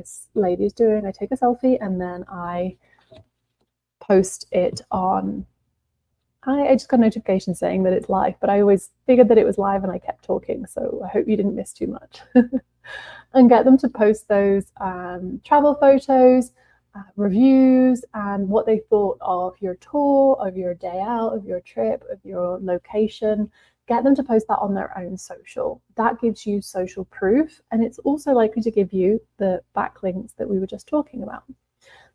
this lady is doing. I take a selfie and then I post it on, I just got a notification saying that it's live, but I always figured that it was live and I kept talking. So I hope you didn't miss too much. And get them to post those travel photos, reviews, and what they thought of your tour, of your day out, of your trip, of your location. Get them to post that on their own social. That gives you social proof, and it's also likely to give you the backlinks that we were just talking about.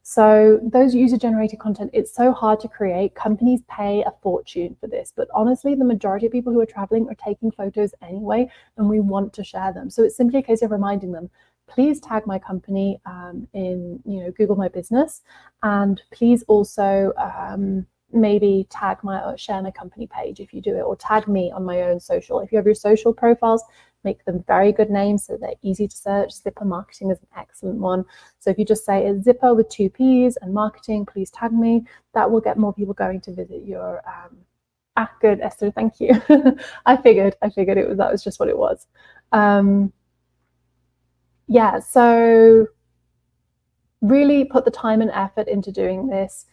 So those user-generated content, it's so hard to create. Companies pay a fortune for this, but honestly, the majority of people who are traveling are taking photos anyway, and we want to share them. So it's simply a case of reminding them, please tag my company in Google My Business, and please also maybe tag my, share my company page if you do it, or tag me on my own social. If you have your social profiles, make them very good names so they're easy to search. Zipper marketing is an excellent one. So if you just say it's Zipper with 2 P's and marketing, please tag me, that will get more people going to visit your good, Esther, thank you. I figured that was just what it was. Yeah, so really put the time and effort into doing this.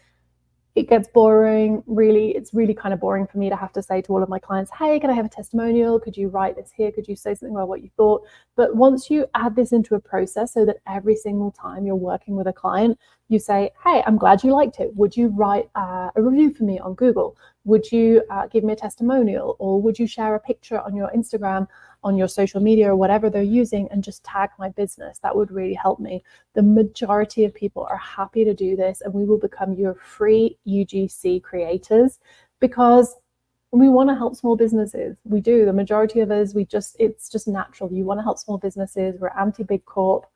It gets boring, really. It's really kind of boring for me to have to say to all of my clients, hey, can I have a testimonial? Could you write this here? Could you say something about what you thought? But once you add this into a process so that every single time you're working with a client, you say, hey, I'm glad you liked it. Would you write a review for me on Google? Would you give me a testimonial? Or would you share a picture on your Instagram, on your social media, or whatever they're using, and just tag my business? That would really help me. The majority of people are happy to do this, and we will become your free UGC creators because we want to help small businesses. We do. The majority of us, it's just natural. You want to help small businesses. We're anti-big corp.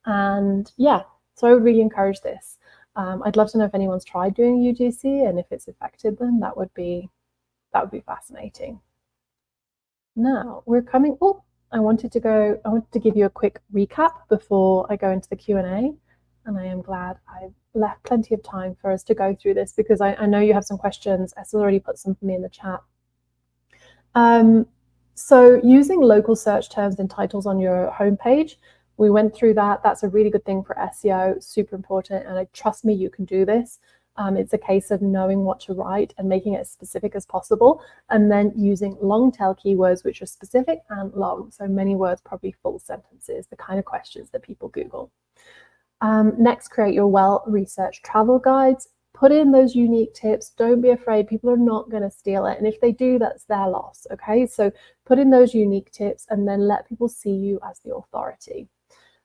And yeah, so I would really encourage this. I'd love to know if anyone's tried doing UGC and if it's affected them. That would be fascinating. Now we're coming. I wanted to give you a quick recap before I go into the Q&A, and I am glad I've left plenty of time for us to go through this because I know you have some questions. Esther's already put some for me in the chat. So using local search terms and titles on your homepage, we went through that. That's a really good thing for SEO, super important, and trust me, you can do this. It's a case of knowing what to write and making it as specific as possible, and then using long tail keywords which are specific and long, so many words, probably full sentences, the kind of questions that people Google. Next, create your well-researched travel guides. Put in those unique tips. Don't be afraid. People are not going to steal it, and if they do, that's their loss. Okay, so put in those unique tips and then let people see you as the authority.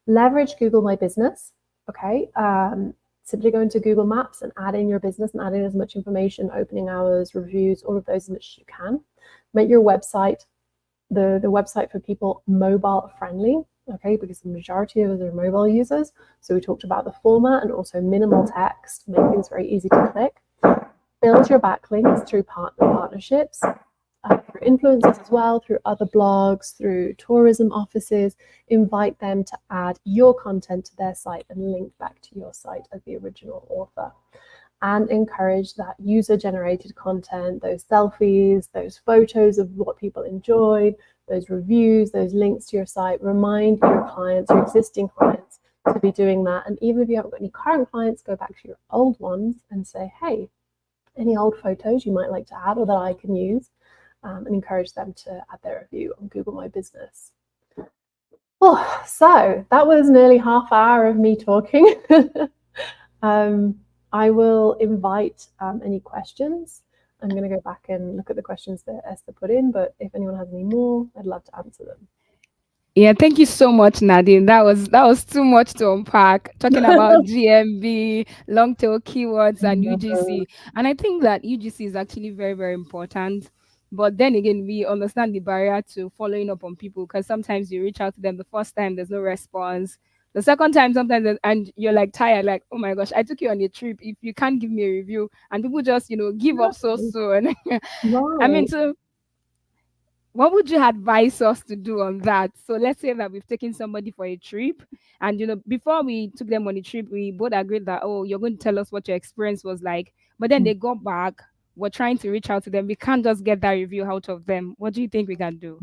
Leverage Google My Business. Okay, simply go into Google Maps and add in your business and add in as much information, opening hours, reviews, all of those as much as you can. Make your website, the website for people, mobile friendly, okay, because the majority of us are mobile users. So we talked about the format and also minimal text, make things very easy to click. Build your backlinks through partnerships, through influencers as well, through other blogs, through tourism offices. Invite them to add your content to their site and link back to your site as the original author. And encourage that user-generated content, those selfies, those photos of what people enjoyed, those reviews, those links to your site. Remind your clients, your existing clients, to be doing that. And even if you haven't got any current clients, go back to your old ones and say, hey, any old photos you might like to add or that I can use, and encourage them to add their review on Google My Business. Oh, so that was nearly half hour of me talking. I will invite any questions. I'm going to go back and look at the questions that Esther put in, but if anyone has any more, I'd love to answer them. Yeah, thank you so much, Nadine. That was too much to unpack. Talking about GMB, long tail keywords, and UGC. And I think that UGC is actually very, very important. But then again, we understand the barrier to following up on people because sometimes you reach out to them the first time, there's no response. The second time, sometimes, and you're like tired, like, oh my gosh, I took you on a trip. If you can't give me a review, and people just, give up so soon. I mean, so what would you advise us to do on that? So let's say that we've taken somebody for a trip, and before we took them on a trip, we both agreed that, oh, you're going to tell us what your experience was like. But then they got back. We're trying to reach out to them. We can't just get that review out of them. What do you think we can do?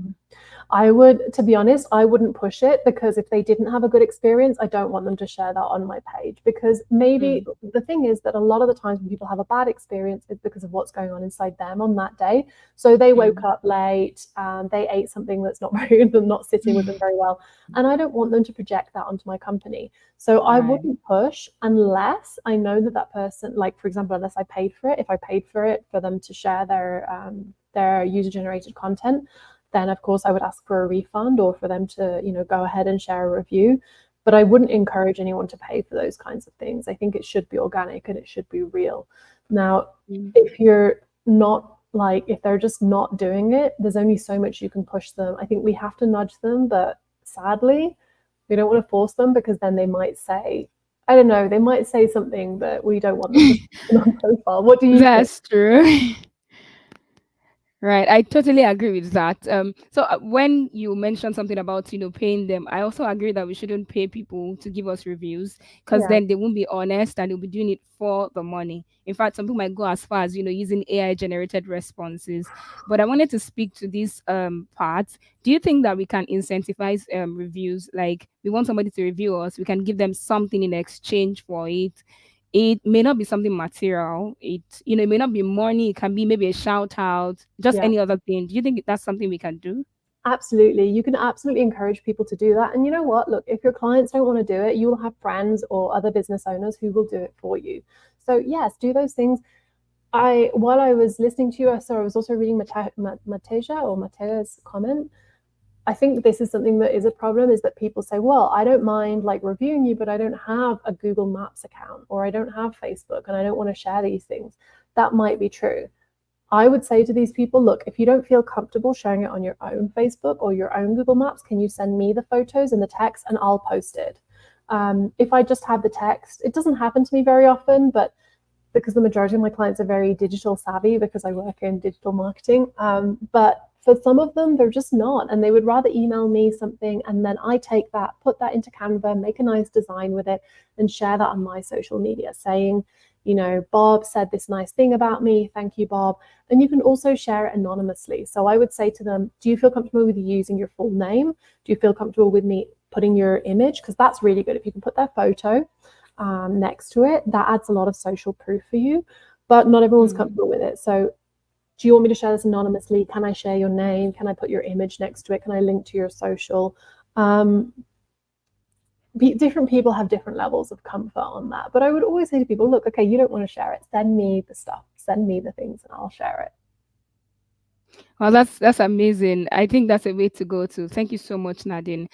I would, to be honest, I wouldn't push it, because if they didn't have a good experience, I don't want them to share that on my page. Because maybe Mm, the thing is that a lot of the times when people have a bad experience, it's because of what's going on inside them on that day. So they woke mm, up late, they ate something that's not very, not sitting with them very well, and I don't want them to project that onto my company. So I right. wouldn't push unless I know that that person, like for example, unless I paid for it. If I paid for it for them to share their user generated content, then of course I would ask for a refund, or for them to, go ahead and share a review. But I wouldn't encourage anyone to pay for those kinds of things. I think it should be organic and it should be real. Now, Mm. if you're not, like, if they're just not doing it, there's only so much you can push them. I think we have to nudge them, but sadly, we don't want to force them, because then they might say, I don't know, they might say something that we don't want them to say on profile. What do you think? That's true. Right, I totally agree with that. So when you mentioned something about paying them, I also agree that we shouldn't pay people to give us reviews, because Yeah, then they won't be honest and they'll be doing it for the money. In fact, some people might go as far as using AI generated responses. But I wanted to speak to this part. Do you think that we can incentivize reviews? Like, we want somebody to review us, we can give them something in exchange for it. It may not be something material. It may not be money. It can be maybe a shout out, just yeah. any other thing. Do you think that's something we can do? Absolutely. You can absolutely encourage people to do that. And you know what? Look, if your clients don't want to do it, you will have friends or other business owners who will do it for you. So yes, do those things. While I was listening to you, I was also reading Mateja's comment. I think this is something that is a problem, is that people say, well, I don't mind like reviewing you, but I don't have a Google Maps account, or I don't have Facebook, and I don't want to share these things. That might be true. I would say to these people, look, if you don't feel comfortable sharing it on your own Facebook or your own Google Maps, can you send me the photos and the text, and I'll post it? If I just have the text, it doesn't happen to me very often, but because the majority of my clients are very digital savvy, because I work in digital marketing. But for some of them, they're just not. And they would rather email me something, and then I take that, put that into Canva, make a nice design with it, and share that on my social media saying, Bob said this nice thing about me. Thank you, Bob. And you can also share it anonymously. So I would say to them, do you feel comfortable with using your full name? Do you feel comfortable with me putting your image? Because that's really good. If you can put their photo next to it, that adds a lot of social proof for you. But not everyone's Mm. comfortable with it. So do you want me to share this anonymously? Can I share your name? Can I put your image next to it? Can I link to your social? Um, Different people have different levels of comfort on that. But I would always say to people, look, okay, you don't want to share it. Send me the stuff. Send me the things, and I'll share it. Well, that's amazing. I think that's a way to go to. Thank you so much, Nadine.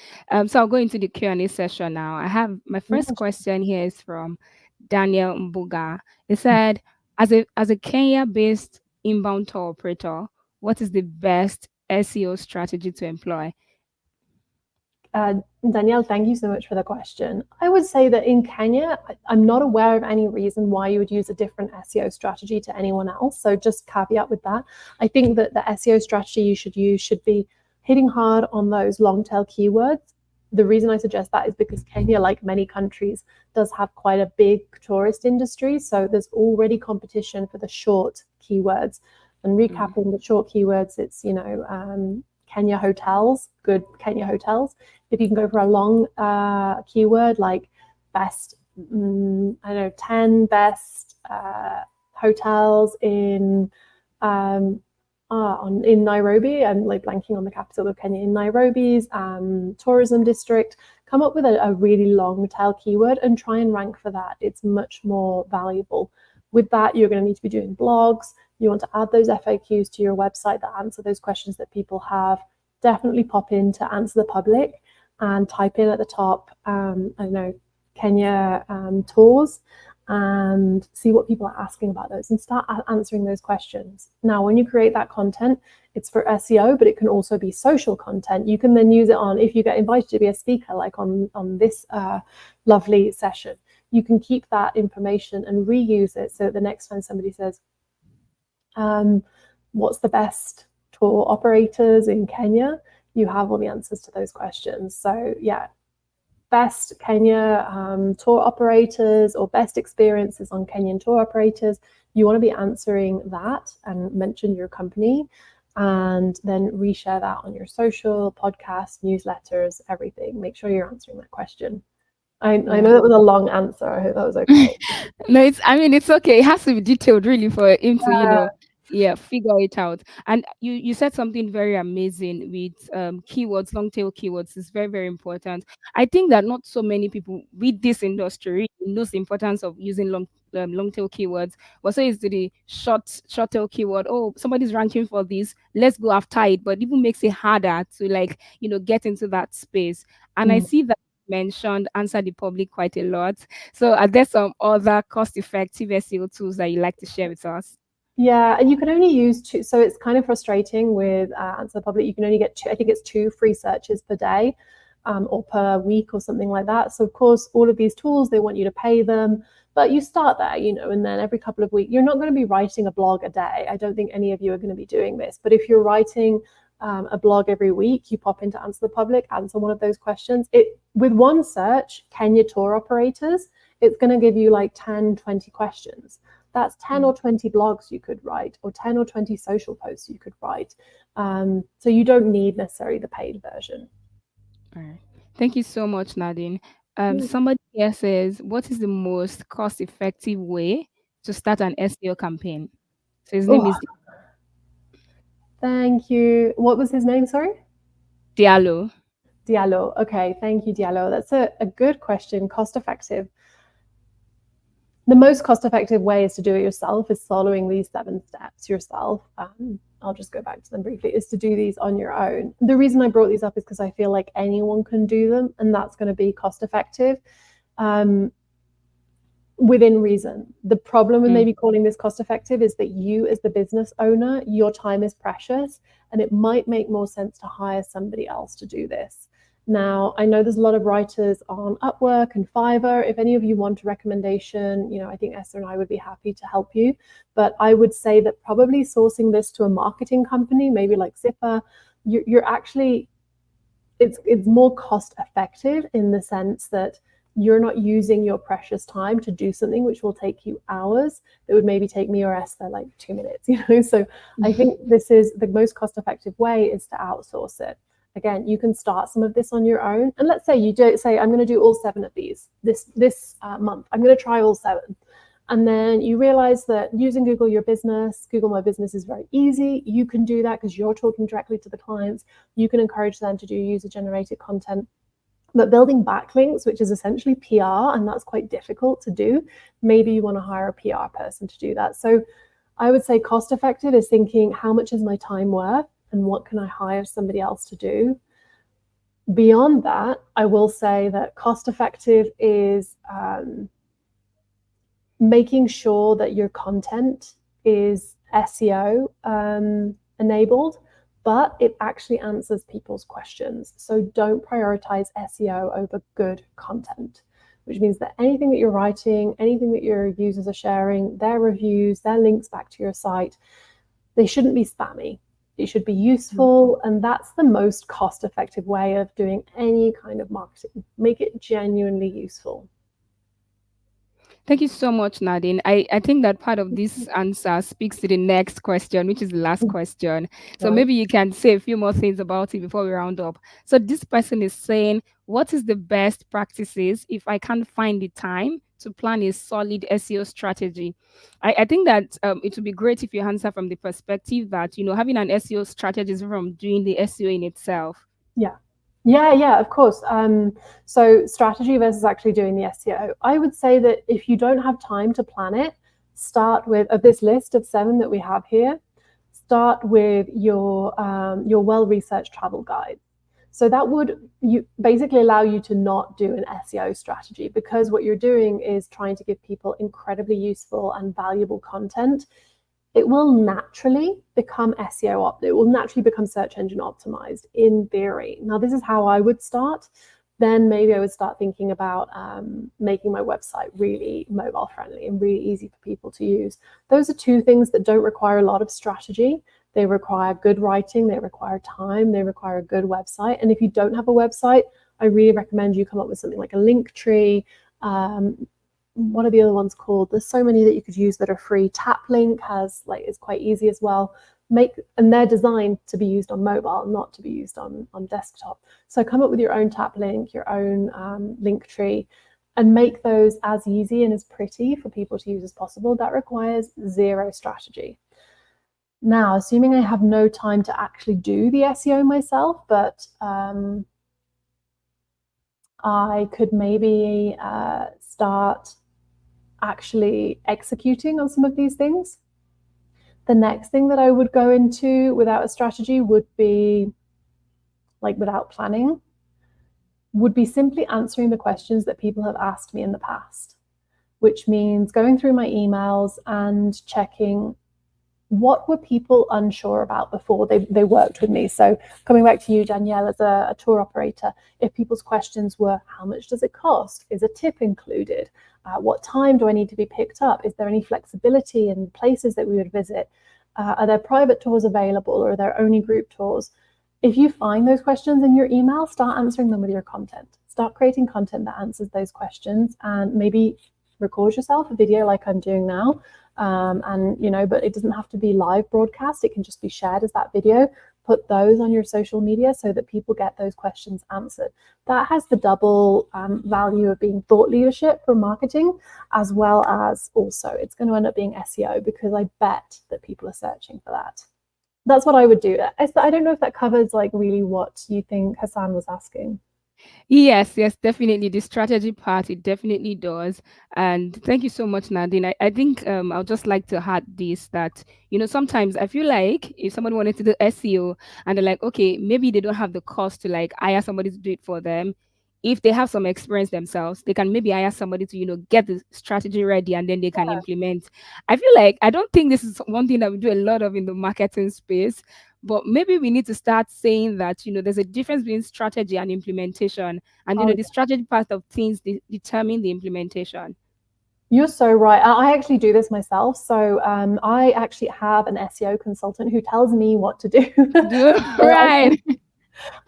So I'll go into the Q&A session now. I have my Yeah, first question here is from Daniel Mbuga. It said, as a Kenya-based inbound tour operator, what is the best SEO strategy to employ? Uh, Danielle, thank you so much for the question. I would say that in Kenya, I'm not aware of any reason why you would use a different SEO strategy to anyone else. So just caveat with that. I think that the SEO strategy you should use should be hitting hard on those long tail keywords. The reason I suggest that is because Kenya, like many countries, does have quite a big tourist industry. So there's already competition for the short keywords. And Mm, recapping the short keywords, it's, Kenya hotels, good Kenya hotels. If you can go for a long keyword like best, I don't know, 10 best hotels in Nairobi. I'm like blanking on the capital of Kenya, in Nairobi's tourism district. Come up with a really long tail keyword and try and rank for that. It's much more valuable. With that, you're going to need to be doing blogs. You want to add those FAQs to your website that answer those questions that people have. Definitely pop in to answer the public and type in at the top, I don't know, Kenya tours, and see what people are asking about those and start answering those questions. Now, when you create that content, it's for SEO, but it can also be social content. You can then use it on, if you get invited to be a speaker, like on this lovely session, you can keep that information and reuse it. So the next time somebody says, what's the best tour operators in Kenya, you have all the answers to those questions. So yeah, best Kenya tour operators or best experiences on Kenyan tour operators. You want to be answering that and mention your company. and then reshare that on your social, podcast, newsletters, everything. Make sure you're answering that question. I Yeah. know that was a long answer. I hope that was okay. No, it's okay. It has to be detailed really for him to, Uh, yeah, figure it out. And you said something very amazing with keywords, long tail keywords is very, very important. I think that not so many people with this industry knows the importance of using long tail keywords. But so is the short tail keyword. Oh, somebody's ranking for this. Let's go after it. But it even makes it harder to like, get into that space. And I mm. see that mentioned answer the public quite a lot. So are there some other cost-effective SEO tools that you like to share with us? Yeah, and you can only use two. So it's kind of frustrating with Answer the Public. You can only get two, I think it's two free searches per day, or per week or something like that. So of course, all of these tools, they want you to pay them, but you start there, and then every couple of weeks, you're not going to be writing a blog a day. I don't think any of you are going to be doing this. But if you're writing a blog every week, you pop into Answer the Public, answer one of those questions. With one search, Kenya tour operators, it's going to give you like 10, 20 questions. That's 10 or 20 blogs you could write, or 10 or 20 social posts you could write. So you don't need necessarily the paid version. All right. Thank you so much, Nadine. Yeah. Somebody here says, what is the most cost-effective way to start an SEO campaign? So his name Oh, is thank you. What was his name? Sorry? Diallo. Diallo. Okay, thank you, Diallo. That's a good question. Cost effective. The most cost effective way is to do it yourself, is following these 7 steps yourself. I'll just go back to them briefly, is to do these on your own. The reason I brought these up is because I feel like anyone can do them, and that's going to be cost effective. Within reason. The problem with Mm. maybe calling this cost effective is that you, as the business owner, your time is precious, and it might make more sense to hire somebody else to do this. Now, I know there's a lot of writers on Upwork and Fiverr. If any of you want a recommendation, I think Esther and I would be happy to help you. But I would say that probably sourcing this to a marketing company, maybe like Zipper, you're actually, it's more cost effective in the sense that you're not using your precious time to do something which will take you hours. That would maybe take me or Esther like 2 minutes, So I think this is the most cost-effective way, is to outsource it. Again, you can start some of this on your own. And let's say you do say, I'm going to do all 7 of these this month. I'm going to try all 7. And then you realize that using Google Your Business, Google My Business is very easy. You can do that because you're talking directly to the clients. You can encourage them to do user-generated content. But building backlinks, which is essentially PR, and that's quite difficult to do, maybe you want to hire a PR person to do that. So I would say cost effective is thinking, how much is my time worth and what can I hire somebody else to do? Beyond that, I will say that cost effective is making sure that your content is SEO enabled, but it actually answers people's questions. So don't prioritize SEO over good content, which means that anything that you're writing, anything that your users are sharing, their reviews, their links back to your site, they shouldn't be spammy. It should be useful, and that's the most cost-effective way of doing any kind of marketing. Make it genuinely useful. Thank you so much, Nadine. I think that part of this answer speaks to the next question, which is the last question. So Right. maybe you can say a few more things about it before we round up. So this person is saying, what is the best practices if I can't find the time to plan a solid SEO strategy? I think that it would be great if you answer from the perspective that, having an SEO strategy is from doing the SEO in itself. Yeah. Yeah, of course. So strategy versus actually doing the SEO. I would say that if you don't have time to plan it, start with this list of 7 that we have here. Start with your well-researched travel guide. So that would basically allow you to not do an SEO strategy, because what you're doing is trying to give people incredibly useful and valuable content. It will naturally become SEO it will naturally become search engine optimized in theory. Now, this is how I would start. Then maybe I would start thinking about making my website really mobile friendly and really easy for people to use. Those are 2 things that don't require a lot of strategy. They require good writing, they require time, they require a good website. And if you don't have a website, I really recommend you come up with something like a link tree. What are the other ones called? There's so many that you could use that are free. Taplink is quite easy as well. and they're designed to be used on mobile, not to be used on desktop. So come up with your own tap link, your own link tree, and make those as easy and as pretty for people to use as possible. That requires zero strategy. Now, assuming I have no time to actually do the SEO myself, but I could maybe start actually executing on some of these things. The next thing that I would go into without a strategy would be, like without planning, would be simply answering the questions that people have asked me in the past, which means going through my emails and checking what were people unsure about before they worked with me. So coming back to you, Danielle, as a tour operator, if people's questions were, how much does it cost? Is a tip included? What time do I need to be picked up? Is there any flexibility in places that we would visit? Are there private tours available, or are there only group tours? If you find those questions in your email, start answering them with your content. Start creating content that answers those questions, and maybe record yourself a video like I'm doing now. But it doesn't have to be live broadcast. It can just be shared as that video. Put those on your social media so that people get those questions answered. That has the double value of being thought leadership for marketing, as well as also it's going to end up being SEO, because I bet that people are searching for that. That's what I would do. I don't know if that covers like really what you think Hassan was asking. Yes, yes, definitely. The strategy part, it definitely does. And thank you so much, Nadine. I think I'll just like to add this that, sometimes I feel like if somebody wanted to do SEO and they're like, okay, maybe they don't have the cost to like hire somebody to do it for them. If they have some experience themselves, they can maybe hire somebody to, get the strategy ready and then they can implement. I feel like I don't think this is one thing that we do a lot of in the marketing space, but maybe we need to start saying that, there's a difference between strategy and implementation. And, Oh, the strategy part of things determine the implementation. you're so right. I actually do this myself. So I actually have an SEO consultant who tells me what to do. Do So right.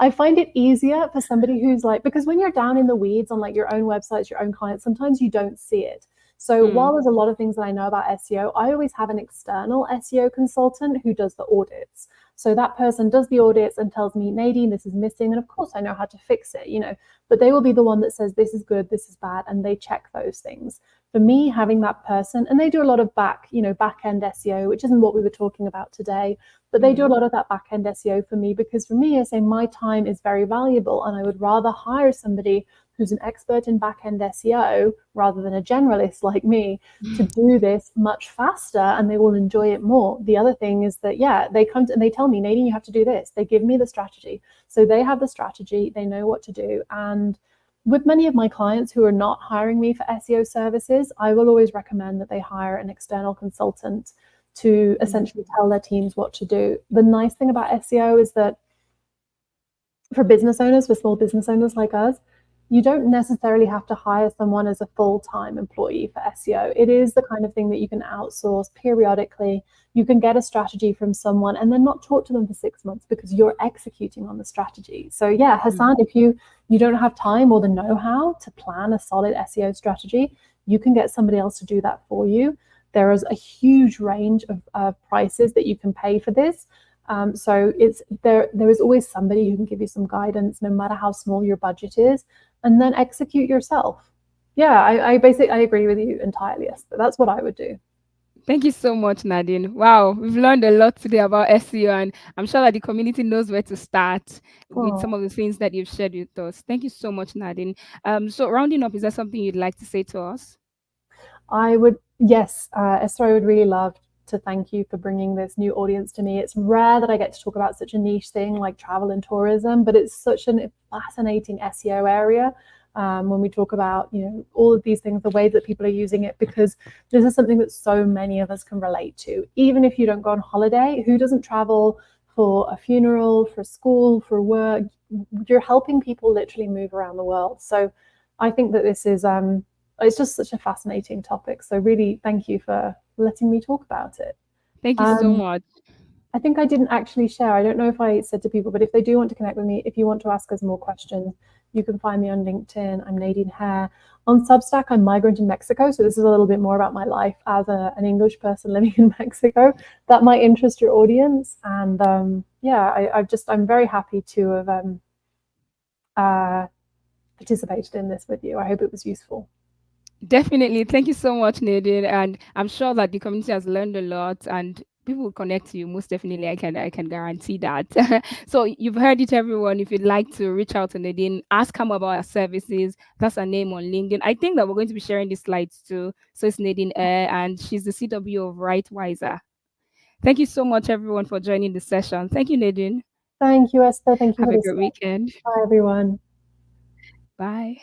I find it easier for somebody who's like, because when you're down in the weeds on like your own websites, your own clients, sometimes you don't see it. So while there's a lot of things that I know about SEO, I always have an external SEO consultant who does the audits. So that person does the audits and tells me, Nadine, this is missing. And of course I know how to fix it, but they will be the one that says, this is good, this is bad. And they check those things. For me, having that person, and they do a lot of back end SEO, which isn't what we were talking about today, but they do a lot of that back end SEO for me, because for me, I say my time is very valuable, and I would rather hire somebody who's an expert in back end SEO rather than a generalist like me to do this much faster, and they will enjoy it more. The other thing is that, yeah, they come and they tell me, Nadine, you have to do this. They give me the strategy. So they have the strategy, they know what to do. And with many of my clients who are not hiring me for SEO services, I will always recommend that they hire an external consultant to essentially tell their teams what to do. The nice thing about SEO is that for business owners, for small business owners like us, you don't necessarily have to hire someone as a full-time employee for SEO. It is the kind of thing that you can outsource periodically. You can get a strategy from someone and then not talk to them for 6 months because you're executing on the strategy. So yeah, Hassan, if you don't have time or the know-how to plan a solid SEO strategy, you can get somebody else to do that for you. There is a huge range of prices that you can pay for this. So there is always somebody who can give you some guidance, no matter how small your budget is, and then execute yourself. Yeah, I agree with you entirely. Yes, that's what I would do. Thank you so much, Nadine. Wow, we've learned a lot today about SEO, and I'm sure that the community knows where to start with some Oh, of the things that you've shared with us. Thank you so much, Nadine. So rounding up, is there something you'd like to say to us? I would, yes, Esther, I would really love to thank you for bringing this new audience to me. It's rare that I get to talk about such a niche thing like travel and tourism, but it's such a fascinating SEO area. When we talk about all of these things, the way that people are using it, because this is something that so many of us can relate to. Even if you don't go on holiday, who doesn't travel for a funeral, for school, for work? You're helping people literally move around the world. So I think that this is it's just such a fascinating topic. So really, thank you for letting me talk about it. Thank you so Um, much. I think I didn't actually share. I don't know if I said to people, but if they do want to connect with me, if you want to ask us more questions, You can find me on LinkedIn. I'm Nadine Hare. On Substack, I'm migrant in Mexico. So this is a little bit more about my life as an English person living in Mexico. That might interest your audience. And yeah, I'm very happy to have uh, participated in this with you. I hope it was useful. Definitely. Thank you so much, Nadine. And I'm sure that the community has learned a lot and people will connect to you. Most definitely, I can guarantee that. So you've heard it, everyone. If you'd like to reach out to Nadine, ask her about her services. That's her name on LinkedIn. I think that we're going to be sharing the slides too. So it's Nadine and she's the CW of Right Wiser. Thank you so much, everyone, for joining the session. Thank you, Nadine. Thank you, Esther. Thank you Have for a this. great weekend. Bye, everyone. Bye.